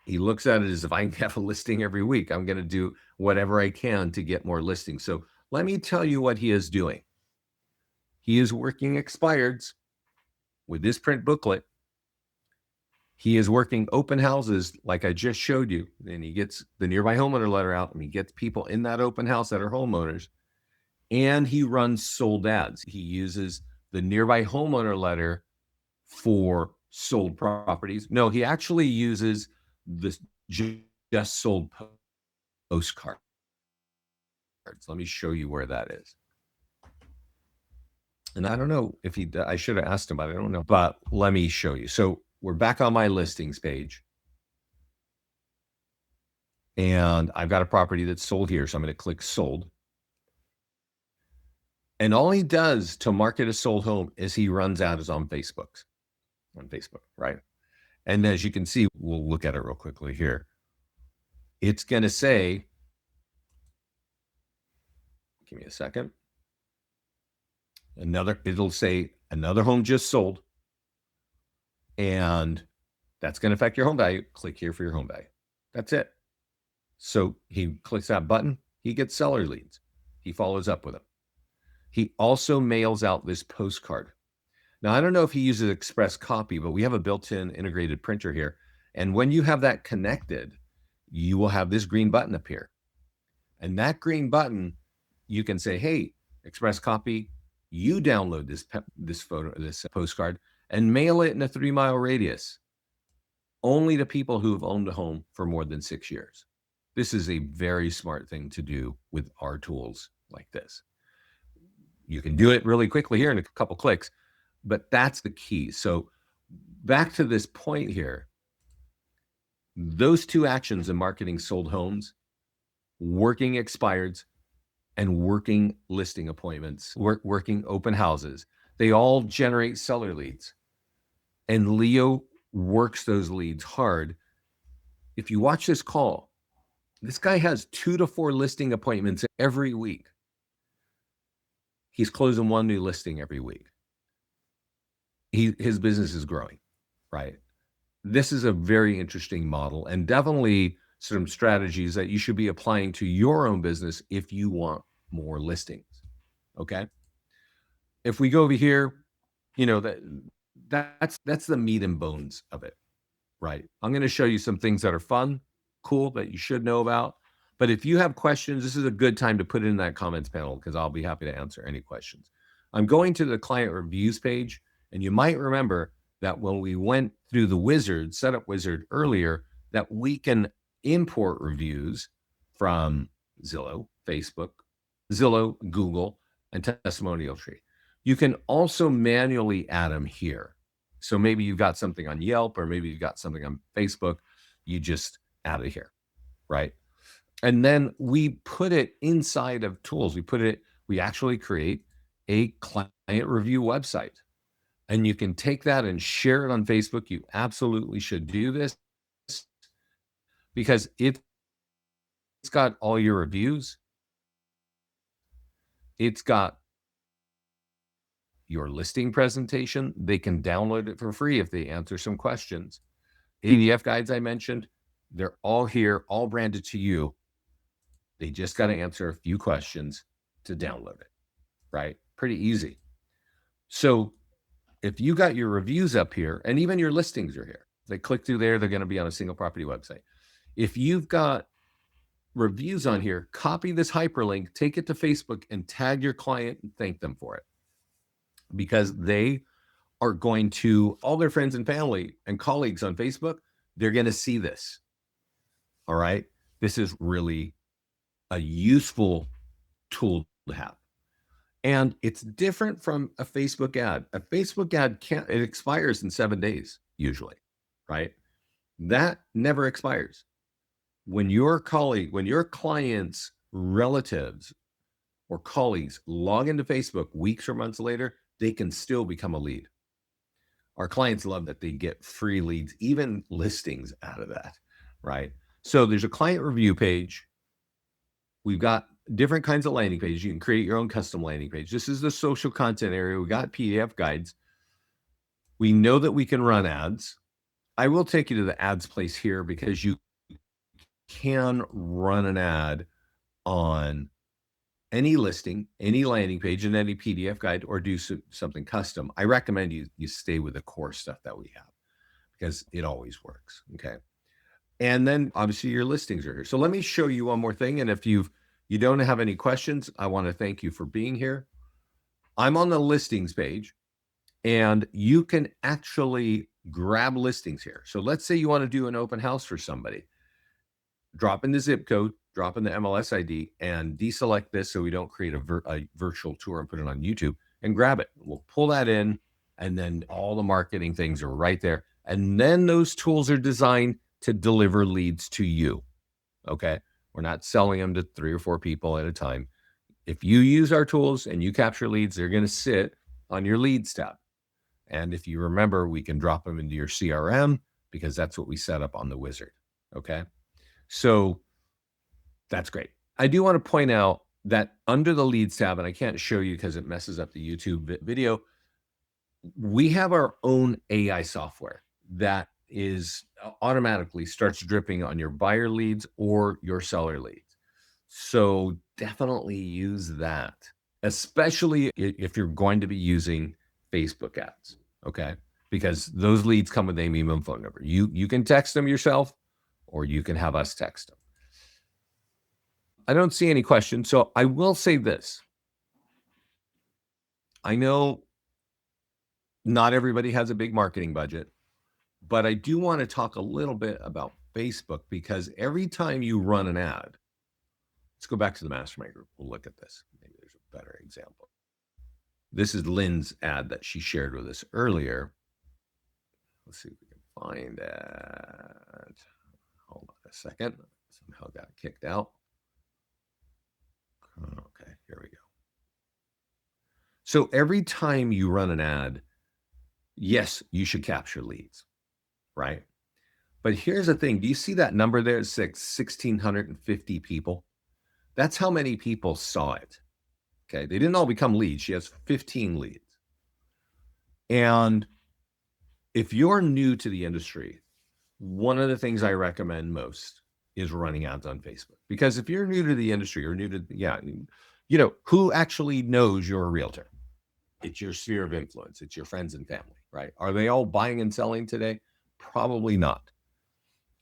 S1: he looks at it as, if I can have a listing every week, I'm going to do whatever I can to get more listings. So let me tell you what he is doing. He is working expireds with this print booklet. He is working open houses like I just showed you. And he gets the nearby homeowner letter out, and he gets people in that open house that are homeowners. And he runs sold ads. He uses the nearby homeowner letter for sold properties. No, he actually uses the just sold postcards. Let me show you where that is. And I don't know if I should have asked him, but I don't know. But let me show you. So we're back on my listings page. And I've got a property that's sold here. So I'm going to click sold. And all he does to market a sold home is he runs ads on Facebook, right? And as you can see, we'll look at it real quickly here. It's going to say, give me a second. It'll say another home just sold. And that's going to affect your home value. Click here for your home value. That's it. So he clicks that button. He gets seller leads. He follows up with them. He also mails out this postcard. Now, I don't know if he uses express copy, but we have a built-in integrated printer here. And when you have that connected, you will have this green button appear. And that green button, you can say, hey, express copy, you download this postcard and mail it in a 3-mile radius, only to people who have owned a home for more than 6 years. This is a very smart thing to do with our tools like this. You can do it really quickly here in a couple clicks, but that's the key. So back to this point here, those two actions in marketing sold homes, working expireds, and working listing appointments, working open houses, they all generate seller leads. And Leo works those leads hard. If you watch this call, this guy has 2 to 4 listing appointments every week. He's closing 1 new listing every week. His business is growing, right? This is a very interesting model, and definitely some strategies that you should be applying to your own business if you want more listings, okay? If we go over here, You know, that's the meat and bones of it, right? I'm going to show you some things that are fun, cool, that you should know about. But if you have questions, this is a good time to put it in that comments panel because I'll be happy to answer any questions. I'm going to the client reviews page, and you might remember that when we went through the wizard, setup wizard earlier, that we can import reviews from Zillow, Facebook, Zillow, Google, and Testimonial Tree. You can also manually add them here. So maybe you've got something on Yelp or maybe you've got something on Facebook. You just add it here, right? And then we put it inside of tools. We actually create a client review website. And you can take that and share it on Facebook. You absolutely should do this because it's got all your reviews. It's got your listing presentation. They can download it for free if they answer some questions. PDF guides I mentioned, they're all here, all branded to you. They just got to answer a few questions to download it, right? Pretty easy. So if you got your reviews up here and even your listings are here, they click through there, they're going to be on a single property website. If you've got reviews on here, copy this hyperlink, take it to Facebook and tag your client and thank them for it. Because they are going to, all their friends and family and colleagues on Facebook, they're going to see this. All right. This is really a useful tool to have. And it's different from a Facebook ad. A Facebook ad it expires in 7 days, usually, right? That never expires. When your clients, relatives, or colleagues log into Facebook weeks or months later, they can still become a lead. Our clients love that they get free leads, even listings out of that, right? So there's a client review page. We've got different kinds of landing pages. You can create your own custom landing page. This is the social content area. We got PDF guides. We know that we can run ads. I will take you to the ads place here because you can run an ad on any listing, any landing page, and any PDF guide, or do something custom. I recommend you stay with the core stuff that we have because it always works. Okay. And then obviously your listings are here. So let me show you one more thing. And if you don't have any questions, I want to thank you for being here. I'm on the listings page and you can actually grab listings here. So let's say you want to do an open house for somebody. Drop in the zip code, drop in the MLS ID, and deselect this so we don't create a virtual tour and put it on YouTube, and grab it. We'll pull that in, and then all the marketing things are right there. And then those tools are designed to deliver leads to you, okay? We're not selling them to 3 or 4 people at a time. If you use our tools and you capture leads, they're going to sit on your leads tab. And if you remember, we can drop them into your CRM because that's what we set up on the wizard, okay? So that's great. I do want to point out that under the leads tab, and I can't show you because it messes up the YouTube video, we have our own AI software that is automatically starts dripping on your buyer leads or your seller leads. So definitely use that, especially if you're going to be using Facebook ads, okay? Because those leads come with name, email, and phone number. You can text them yourself, or you can have us text them. I don't see any questions, so I will say this. I know not everybody has a big marketing budget, but I do want to talk a little bit about Facebook because every time you run an ad, let's go back to the Mastermind group. We'll look at this. Maybe there's a better example. This is Lynn's ad that she shared with us earlier. Let's see if we can find that. Hold on a second. Somehow got kicked out. Okay, here we go. So every time you run an ad, yes, you should capture leads, right? But here's the thing. Do you see that number there? 1,650 people. That's how many people saw it. Okay. They didn't all become leads. She has 15 leads. And if you're new to the industry, one of the things I recommend most is running ads on Facebook. Because if you're new to the industry or new to, who actually knows you're a realtor? It's your sphere of influence. It's your friends and family, right? Are they all buying and selling today? Probably not.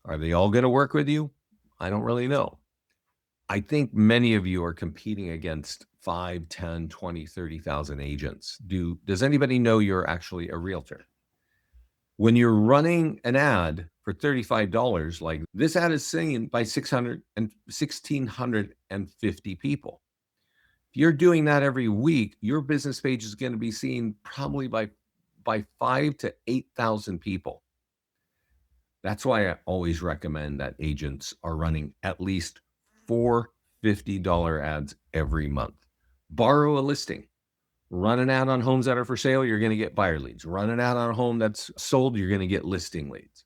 S1: Are they all going to work with you? I don't really know. I think many of you are competing against 5, 10, 20, 30,000 agents. Does anybody know you're actually a realtor? When you're running an ad for $35, like this ad is seen by 1,650 people. If you're doing that every week, your business page is going to be seen probably by 5 to 8,000 people. That's why I always recommend that agents are running at least 4 $50 ads every month. Borrow a listing. Run an ad on homes that are for sale, you're going to get buyer leads. Run an ad on a home that's sold, you're going to get listing leads.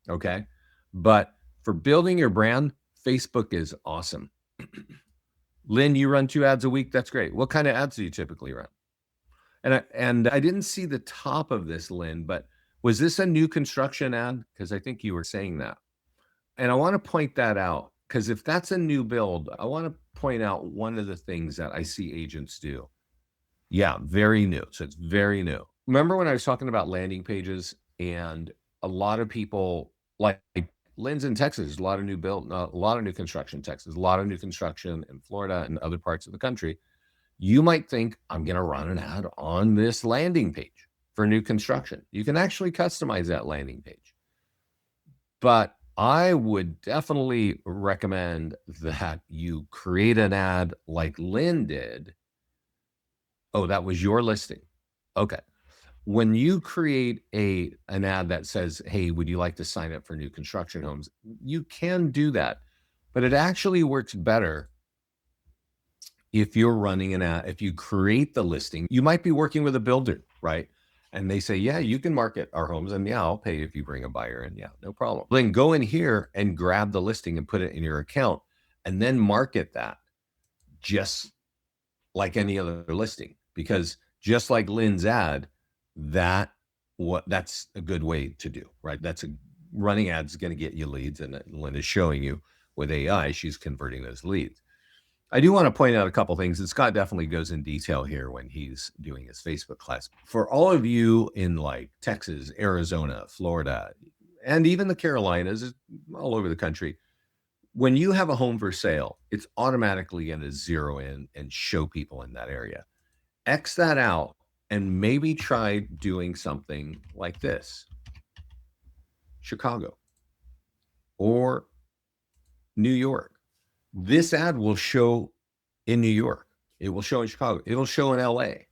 S1: Okay? But for building your brand, Facebook is awesome. Lynn, you run 2 ads a week. That's great. What kind of ads do you typically run? And I didn't see the top of this, Lynn, but was this a new construction ad? Because I think you were saying that. And I want to point that out, because if that's a new build, I want to point out one of the things that I see agents do. Yeah, very new. So it's very new. Remember when I was talking about landing pages, and a lot of people, like Lynn's in Texas, a lot of new build, a lot of new construction in Texas, a lot of new construction in Florida and other parts of the country. You might think, I'm going to run an ad on this landing page for new construction. You can actually customize that landing page. But I would definitely recommend that you create an ad like Lynn did. Oh, that was your listing. Okay. When you create an ad that says, hey, would you like to sign up for new construction homes? You can do that, but it actually works better if you're running an ad. If you create the listing, you might be working with a builder, right? And they say, yeah, you can market our homes, and yeah, I'll pay if you bring a buyer in. Yeah, no problem. Then go in here and grab the listing and put it in your account, and then market that just like any other listing. Because just like Lynn's ad, that's a good way to do, right? Running ads going to get you leads, and Lynn is showing you with AI, she's converting those leads. I do want to point out a couple things, and Scott definitely goes in detail here when he's doing his Facebook class. For all of you in like Texas, Arizona, Florida, and even the Carolinas, all over the country, when you have a home for sale, it's automatically going to zero in and show people in that area. X that out and maybe try doing something like this: Chicago or New York. This ad will show in New York. It will show in Chicago. It'll show in LA.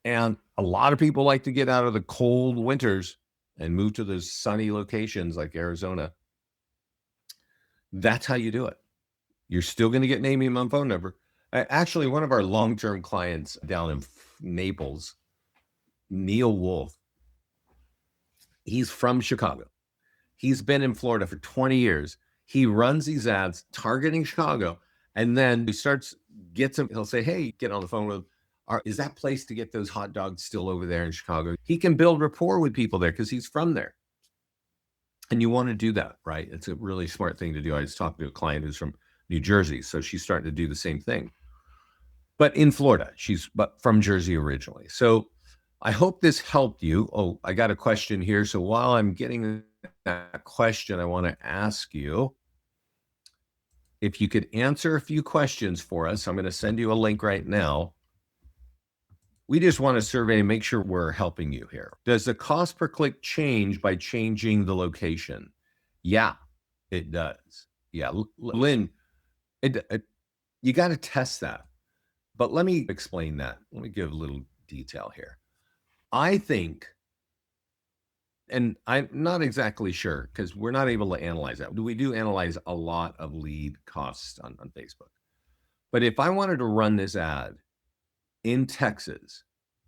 S1: And a lot of people like to get out of the cold winters and move to those sunny locations like Arizona. That's how you do it. You're still going to get name, email, and phone number. Actually, one of our long-term clients down in Naples, Neil Wolf, he's from Chicago. He's been in Florida for 20 years. He runs these ads targeting Chicago, and then he'll say, hey, get on the phone with, is that place to get those hot dogs still over there in Chicago? He can build rapport with people there because he's from there. And you want to do that, right? It's a really smart thing to do. I was talking to a client who's from New Jersey, so she's starting to do the same thing. But in Florida, but from Jersey originally. So I hope this helped you. Oh, I got a question here. So while I'm getting that question, I want to ask you if you could answer a few questions for us. I'm going to send you a link right now. We just want to survey and make sure we're helping you here. Does the cost per click change by changing the location? Yeah, it does. Yeah, Lynn, you got to test that. But let me explain that. Let me give a little detail here. I think, and I'm not exactly sure because we're not able to analyze that. We do analyze a lot of lead costs on Facebook. But if I wanted to run this ad in Texas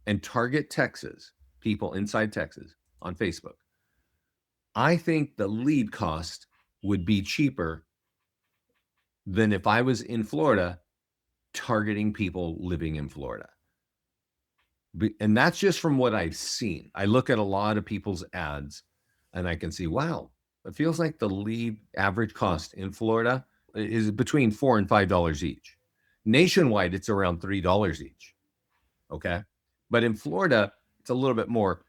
S1: and target Texas, people inside Texas on Facebook, I think the lead cost would be cheaper than if I was in Florida targeting people living in Florida. And that's just from what I've seen. I look at a lot of people's ads and I can see, wow, it feels like the lead average cost in Florida is between $4 and $5 each. Nationwide, it's around $3 each. Okay. But in Florida, it's a little bit more.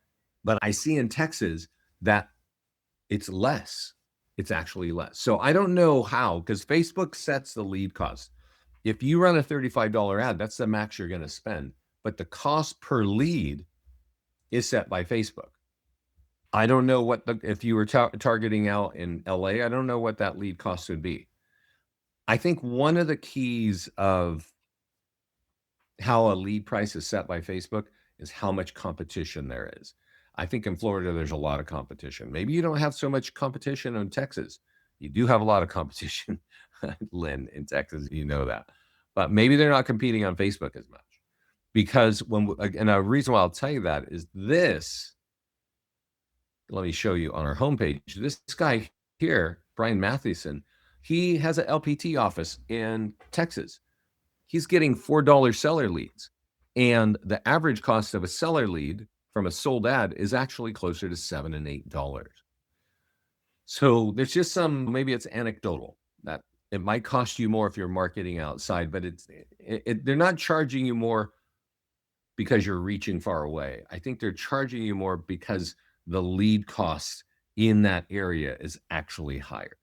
S1: But I see in Texas that it's less. It's actually less. So I don't know how, because Facebook sets the lead cost. If you run a $35 ad, that's the max you're going to spend. But the cost per lead is set by Facebook. I don't know what if you were targeting out in LA, I don't know what that lead cost would be. I think one of the keys of how a lead price is set by Facebook is how much competition there is. I think in Florida, there's a lot of competition. Maybe you don't have so much competition in Texas. You do have a lot of competition, Lynn, in Texas, you know that. But maybe they're not competing on Facebook as much. Because and a reason why I'll tell you that is this. Let me show you on our homepage. This guy here, Brian Mathieson, he has an LPT office in Texas. He's getting $4 seller leads. And the average cost of a seller lead from a sold ad is actually closer to $7 and $8. So there's just maybe it's anecdotal that it might cost you more if you're marketing outside, but they're not charging you more because you're reaching far away. I think they're charging you more because the lead cost in that area is actually higher.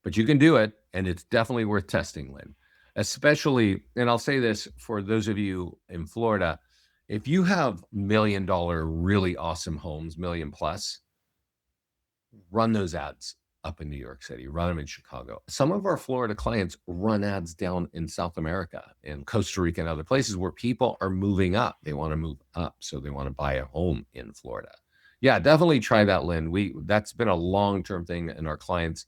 S1: But you can do it, and it's definitely worth testing, Lynn. Especially, and I'll say this for those of you in Florida, if you have $1 million really awesome homes, million plus, run those ads up in New York City, run them in Chicago. Some of our Florida clients run ads down in South America, in Costa Rica and other places where people are moving up. They want to move up, so they want to buy a home in Florida. Yeah, definitely try that, Lynn. That's been a long-term thing, and our clients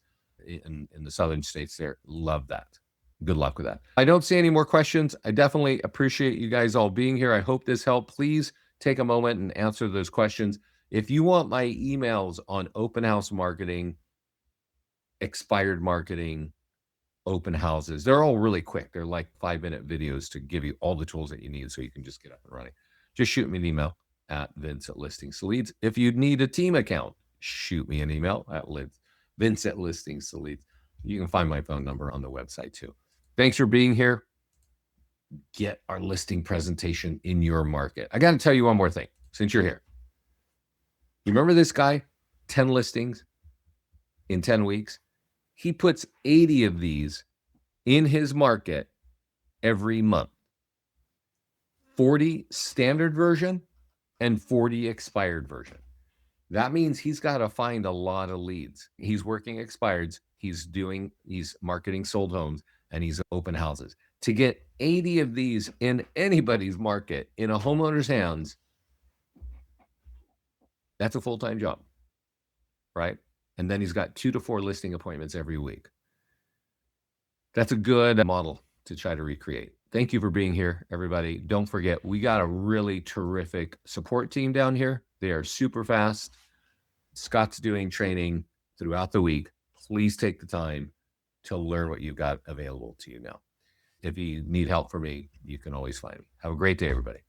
S1: in the southern states there love that. Good luck with that. I don't see any more questions. I definitely appreciate you guys all being here. I hope this helped. Please take a moment and answer those questions. If you want my emails on open house marketing, expired marketing, open houses, they're all really quick. They're like 5-minute videos to give you all the tools that you need so you can just get up and running. Just shoot me an email at Vince@ListingsToLeads. If you need a team account, shoot me an email at Vince@ListingsToLeads. You can find my phone number on the website too. Thanks for being here. Get our listing presentation in your market. I got to tell you one more thing since you're here. You remember this guy? 10 listings in 10 weeks. He puts 80 of these in his market every month. 40 standard version and 40 expired version. That means he's got to find a lot of leads. He's working expireds. He's marketing sold homes, and he's open houses. To get 80 of these in anybody's market in a homeowner's hands, that's a full-time job, right? And then he's got 2 to 4 listing appointments every week. That's a good model to try to recreate. Thank you for being here, everybody. Don't forget, we got a really terrific support team down here. They are super fast. Scott's doing training throughout the week. Please take the time to learn what you've got available to you now. If you need help from me, you can always find me. Have a great day, everybody.